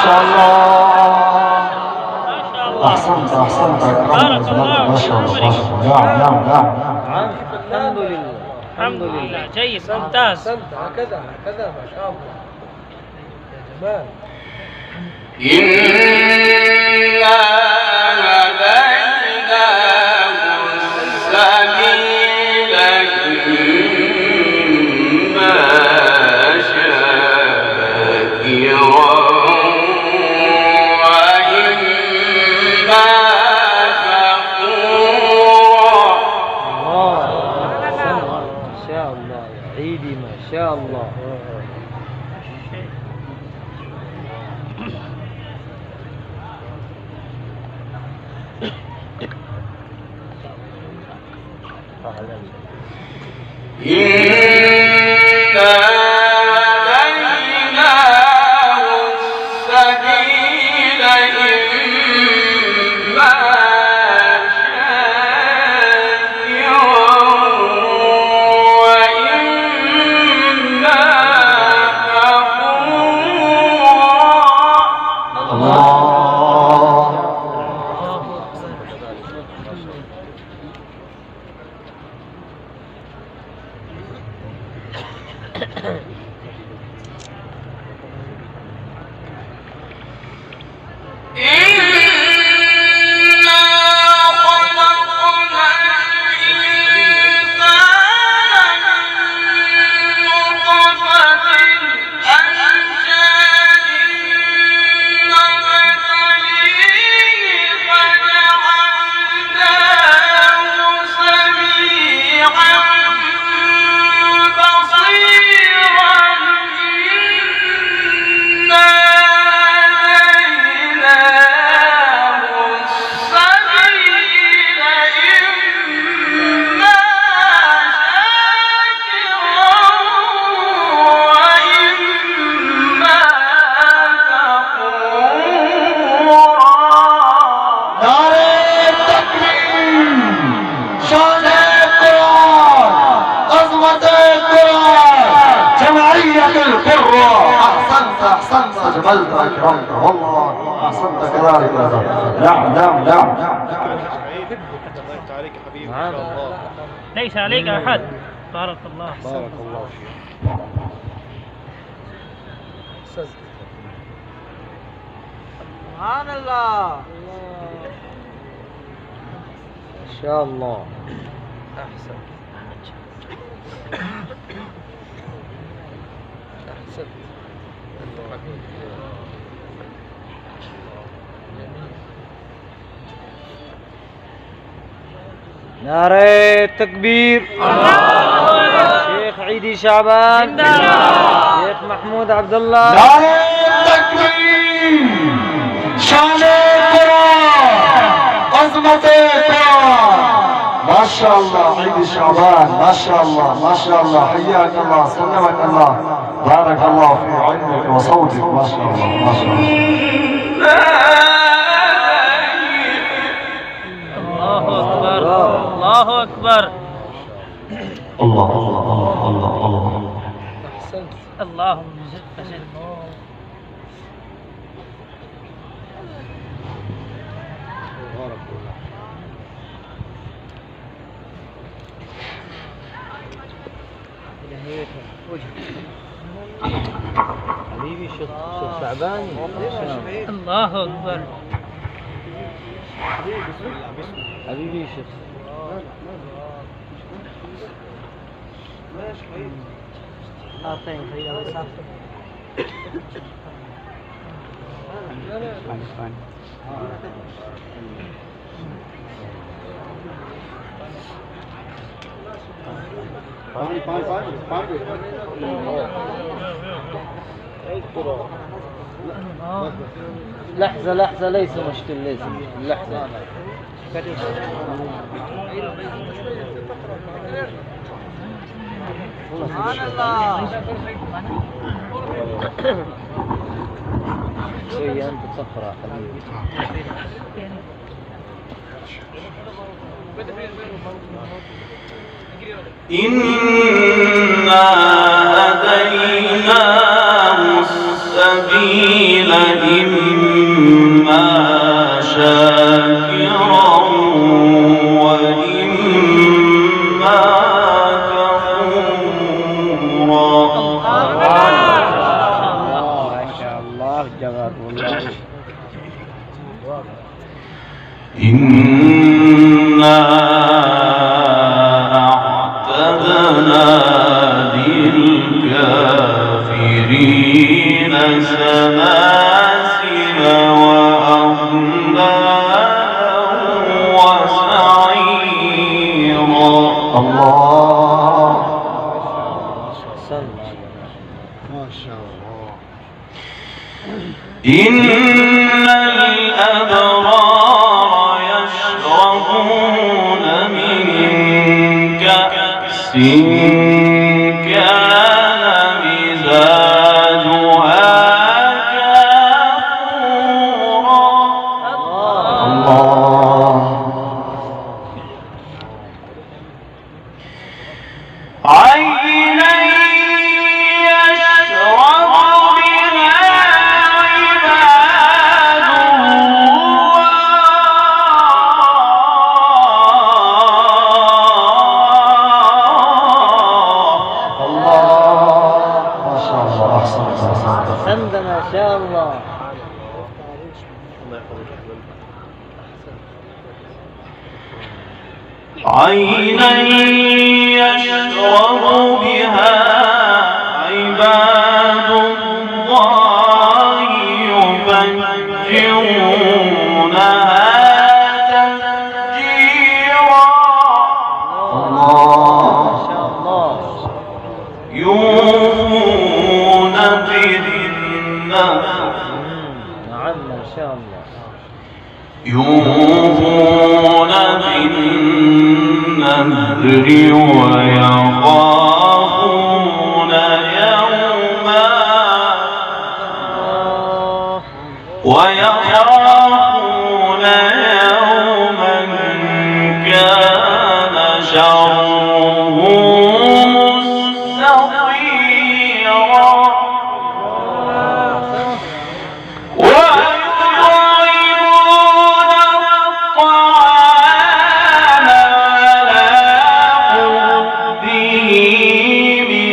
شاء الله. أحسنت أحسنت أكرمك الله. ما شاء الله ما شاء الله. نعم نعم نعم. الحمد لله الحمد لله. جيد ممتاز. هكذا هكذا ما شاء الله يا جمال. ما شاء الله. أجملت أكرمت والله أحسنت كذلك. نعم نعم نعم. عليك حبيبي ما شاء الله. ليس عليك أحد. بارك الله. بارك الله فيك. سبحان الله. ما شاء الله. أحسن أحسن. نعرة تكبير. شيخ عيدي شعبان. شيخ محمود عبد الله. نعرة تكبير. شان القرآن عظمة القرآن. ما شاء الله عيدي شعبان ما شاء الله ما شاء الله. حياك الله سلمك الله. بارك الله في علمك وصوتك ما شاء الله ما شاء الله. الله أكبر. الله الله الله الله الله. أحسنت. اللهم زد فزد. حبيبي شيخ شعبان. الله أكبر. حبيبي شيخ. لحظة لحظة ليس مشكلة ليس لحظة. سبحان الله. شوية أنت تقرأ حبيبي. إنا هديناه السبيل السبيل إما شاكرا وإما كفورا. ما شاء الله جزاكم الله. إنا أعتدنا للكافرين سلاسل وأغلالا وسعيرا. الله ما شاء الله. إن الأبرار يشربون من كأس كان مزاجها كافورا. الله عينا يشرب بها عباد الله ما شاء الله. أحسنت أحسنت. أحسنت ما شاء الله. عينا يشرب بها عباد الله يفجرونها تفجيرا. الله ما شاء الله. يوفون بالنذر. نعم ما شاء الله. يوفون بالنذر ويخافون يوما كان شره مستطيرا. ويطعمون الطعام على حبه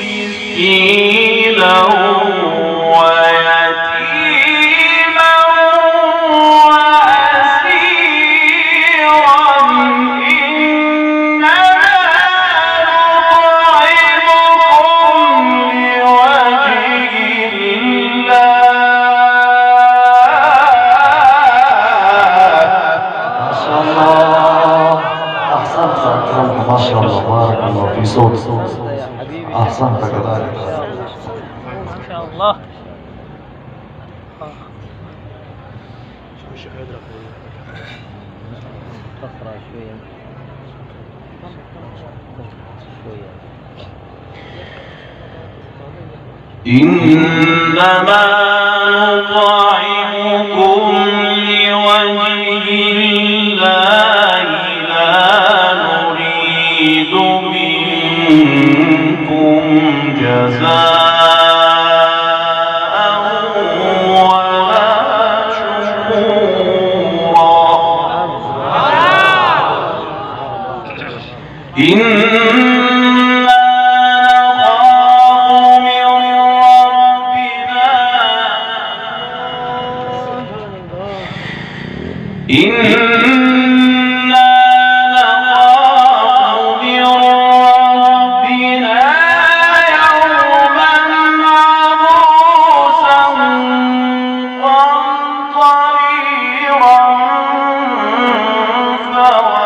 مسكينا ويتيما وأسيرا. إنما نطعمكم لوجه الله. ما شاء الله. أحسنت أكرمك ما شاء الله. بارك الله في صوت. يا حبيبي. أحسنت كذلك. ما شاء الله. اقرأ شوية. شوية. إنما نطعمكم لوجه الله لا نريد منكم جزاء ولا شكورا. إنا نخاف من ربنا يوما عبوسا قمطريرا.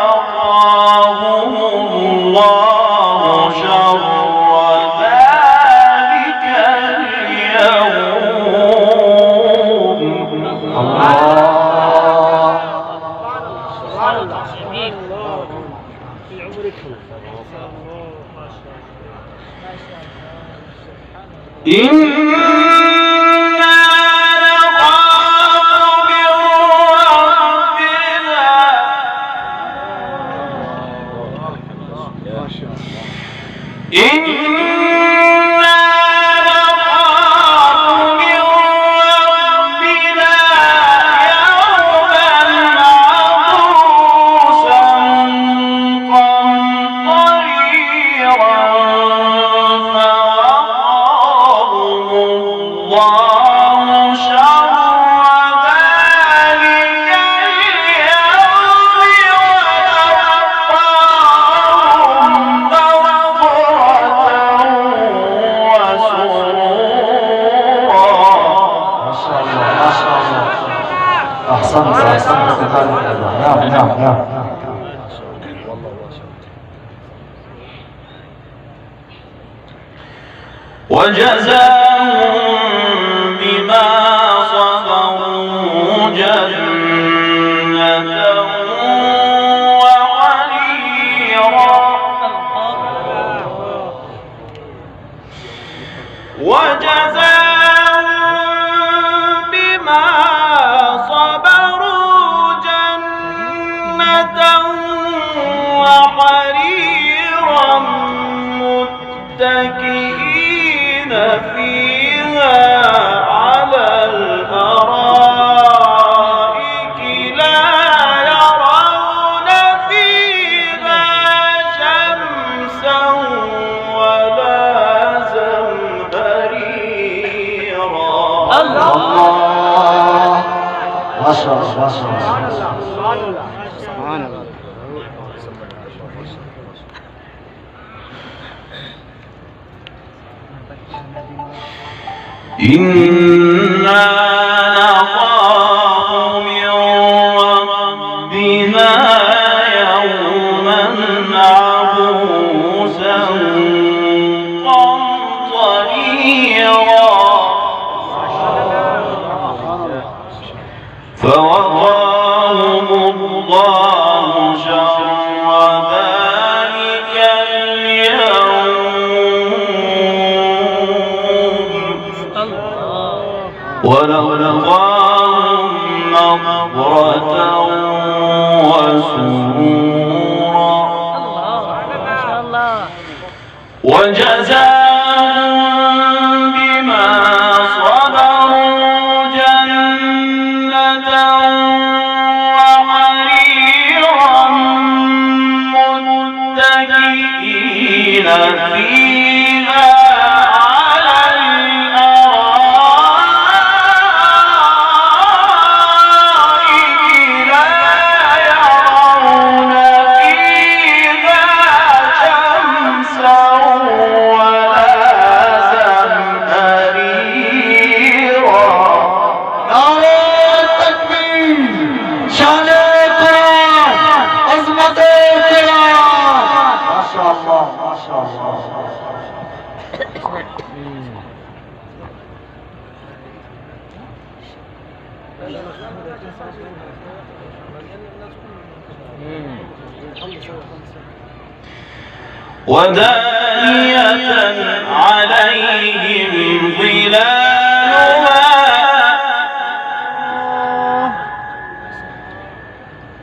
فوقاهم الله شر ذلك اليوم. إنا نخاف من ربنا إنا نخاف من أحسنت كذلك. نعم. وجزاهم بما صبروا جنة وحريرا متكئين فيها على الأرائك لا يرون فيها شمسا ولا زمهريرا. الله ما شاء الله ما شاء الله. سبحان الله. إنا نخاف من ربنا يوما عبوسا قمطريرا فوقاهم الله شر ذلك ولقاهم نضرة وسرورا وجزاهم بما صبروا جنة وحريرا متكئين فيها ودانية عليهم ظلالها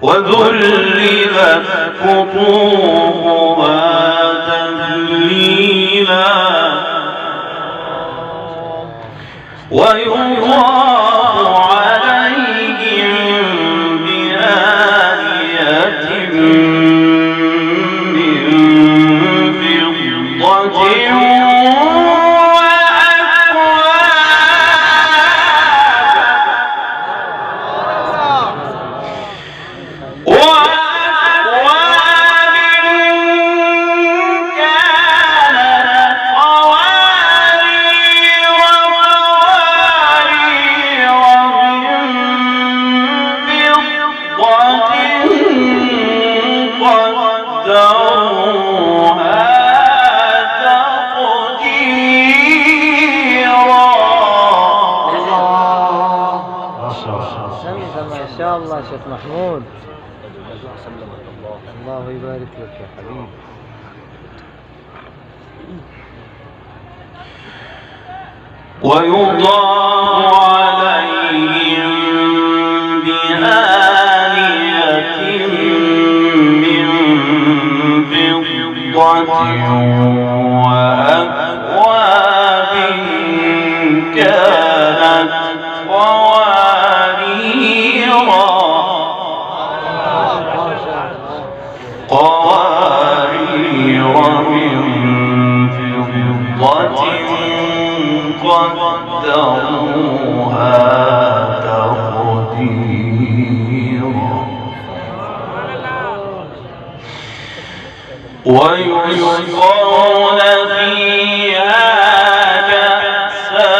وذللت قطوفها تذليلا ويطاف عليهم بآنية من فضة ما شاء الله شيخ محمود، الله يبارك لك يا حبيبي. ويضاف عليهم بآنية من فضة وأكواب كانت قوارير من فضة قدروها تقديرا ويسقون فيها كأسا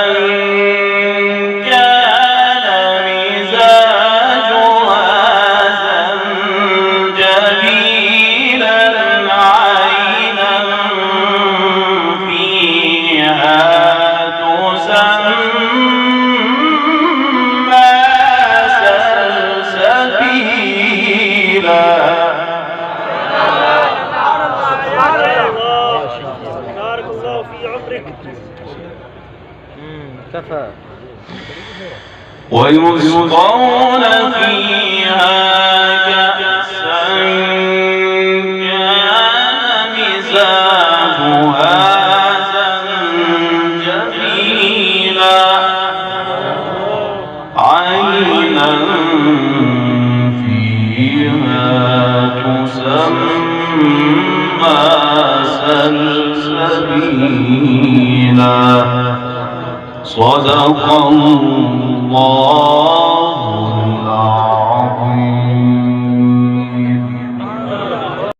كان مزاجها ويسقون فيها كأسا كان مزاجها زنجبيلا عينا فيها تسمى سلسبيلا صدق الله